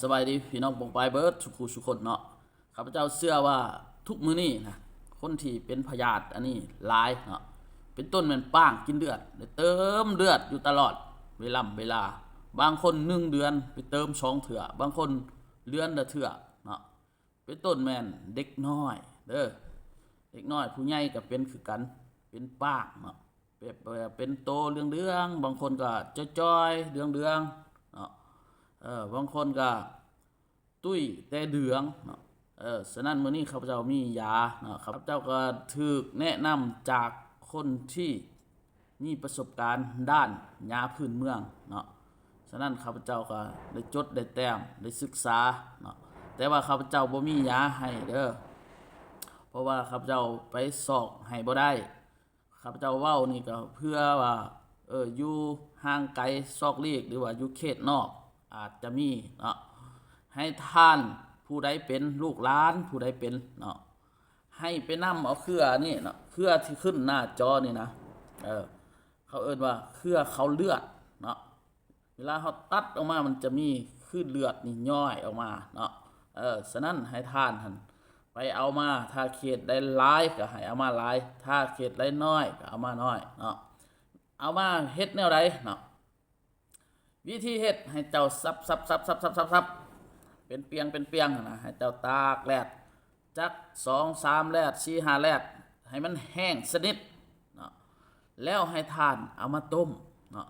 สบายดีพี่น้องปองปายเบิร์ดสุขคนเนาะข้าพเจ้าเชื่อว่าทุกมื้อนี้นะคนที่เป็นพยาธิอันนี้หลายเนาะเป็นต้นแม่นป้างกินเลือดได้เติมเลือดอยู่ตลอดเวลาบางคน1 เดือนไปเติม2 เถื่อบางคนเดือนละเถื่อเนาะเป็นต้นแม่นเด็กน้อยเด้อเด็กน้อยผู้ใหญ่ก็เป็นคือกันเป็นป้างเนาะเป็นโตเรื่องบางคนก็จ้อยๆเรื่องเนาะบางคนก็ตุ้ยแต่เดืองเนาะฉะนั้นมื้อนี้ข้าพเจ้ามียาเนาะข้าพเจ้าก็ถูกแนะนำจากคนที่มีประสบการณ์ด้านยาพื้นเมืองเนาะฉะนั้นข้าพเจ้าก็ได้จดได้แต้มได้ศึกษาเนาะแต่ว่าข้าพเจ้าบ่มียาให้เด้อเพราะว่าข้าพเจ้าไปสอกให้บ่ได้ข้าพเจ้าเว้านี่ก็เพื่อว่าอยู่ห่างไกลซอกลีกหรือว่าอยู่เขตนอกอาจจะมีเนาะให้ท่านผู้ใดเป็นลูกหลานผู้ใดเป็นเนาะให้ไปนำเอาเครือนี่เนาะเครือที่ขึ้นหน้าจอนี่นะเขาเอิ้นว่าเครือเขาเลือดเนาะเวลาเขาตัดออกมามันจะมีคือเลือดนี่ย่อยออกมาเนาะฉะนั้นให้ท่านหั่นไปเอามาถ้าเขตได้หลายก็ให้เอามาหลายถ้าเขตได้น้อยก็เอามาน้อยเนาะเอามาเฮ็ดแนวใดเนาะวิธีเฮ็ดให้เจ้าซับเป็นเปียงนะให้เจ้าตากแดดจัก2-3แดด4-5แดดให้มันแห้งสนิทเนาะแล้วให้ทานเอามาต้มเนาะ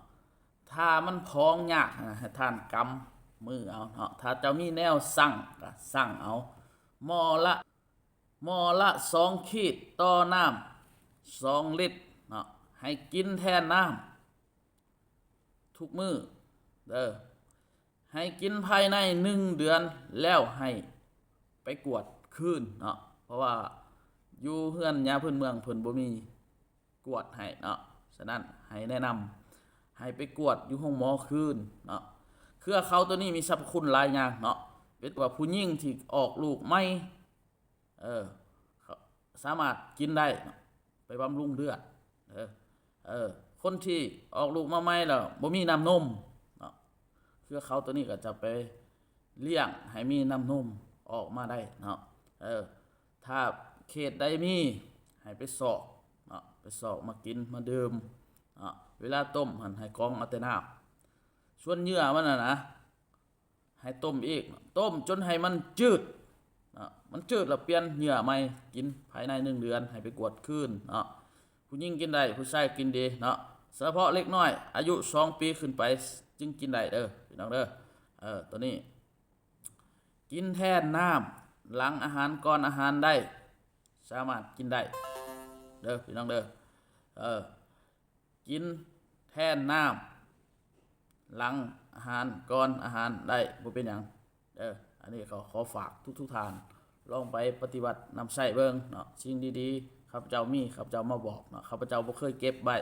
ถ้ามันพองยากให้ทานกำมือเอาเนาะถ้าเจ้ามีแนวสั่งก็สั่งเอาหม้อละ2 ขีดต่อน้ำ2 ลิตรเนาะให้กินแทนน้ำทุกมื้อเด้อให้กินภายใน1 เดือนแล้วให้ไปกวดคืนเนาะเพราะว่าอยู่เฮือนยาพื้นเมืองเพิ่นบ่มีกวดให้เนาะฉะนั้นให้แนะนำให้ไปกวดอยู่ห้องหมอคืนเนาะเครือเขาตัวนี้มีสรรพคุณหลายอย่างเนาะเป็นว่าผู้หญิงที่ออกลูกใหม่สามารถกินได้ไปบำรุงเลือดคนที่ออกลูกมาใหม่แล้วบ่มีน้ำนมเนาะเครือเขาตัวนี้ก็จะไปเลี้ยงให้มีน้ำนมออกมาได้เนาะถ้าเขตใดมีให้ไปสอกเนาะไปสอกมากินมาดื่มเนาะเวลาต้มหั่นให้กรองเอาแต่น้ำส่วนเยื่อมันนะให้ต้มอีกต้มจนให้มันจืดมันจืดแล้วเปลี่ยนเหยื่อใหม่กินภายใน1 เดือนให้ไปกวดคืนเนาะผู้หญิงกินได้ผู้ชายกินดีเนาะเฉพาะเล็กน้อยอายุ2 ปีขึ้นไปจึงกินได้เด้อพี่น้องเด้อตัวนี้กินแทนน้ำหลังอาหารก่อนอาหารได้สามารถกินได้เด้อพี่น้องเด้อกินแทนน้ำหลังอาหารก่อนอาหารได้บ่เป็นหยังอันนี้ขอฝากทุกท่านลองไปปฏิบัตินำใช้เบิ่งเนาะสิ่งดีๆข้าพเจ้ามีข้าพเจ้ามาบอกเนาะข้าพเจ้าบ่เคยเก็บไว้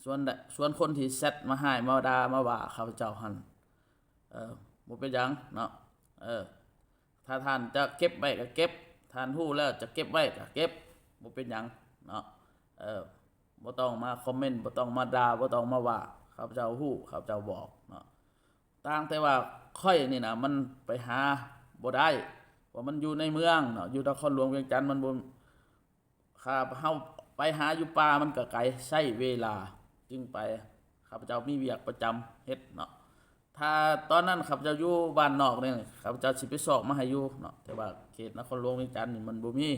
ส่วนคนที่แชทมาให้มาด่ามาว่าข้าพเจ้าหั่นบ่เป็นหยังเนาะถ้าท่านจะเก็บไว้ก็เก็บท่านฮู้แล้วจะเก็บไว้ก็เก็บบ่เป็นหยังเนาะบ่ต้องมาคอมเมนต์บ่ต้องมาด่าบ่ต้องมาว่าข้าพเจ้าฮู้ข้าพเจ้าบอกเนาะต่างแต่ว่าค่อยนี่นะมันไปหาบ่ได้เพราะมันอยู่ในเมืองเนาะอยู่นครหลวงเวียงจันทน์มันบ่ข้าเฮาไปหาอยู่ป่ามันก็ไกลใช้เวลาจึงไปข้าพเจ้ามีเวียกประจำเฮ็ดเนาะถ้าตอนนั้นข้าพเจ้าอยู่บ้านนอกนี่ข้าพเจ้าสิไปสอกมาให้อยู่เนาะแต่ว่าเขตนครหลวงเวียงจันทน์นี่มันบ่มี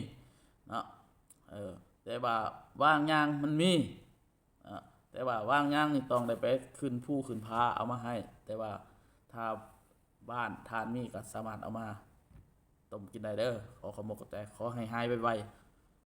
เนาะแต่ว่าว่างยางมันมีแต่ว่าว่างยางนี่ต้องได้ไปขึ้นภูขึ้นผาเอามาให้แต่ว่าถ้าบ้านทานมีก็สามารถเอามาต้มกินได้เด้อขอขอบคุณแต่ขอให้หายไวๆ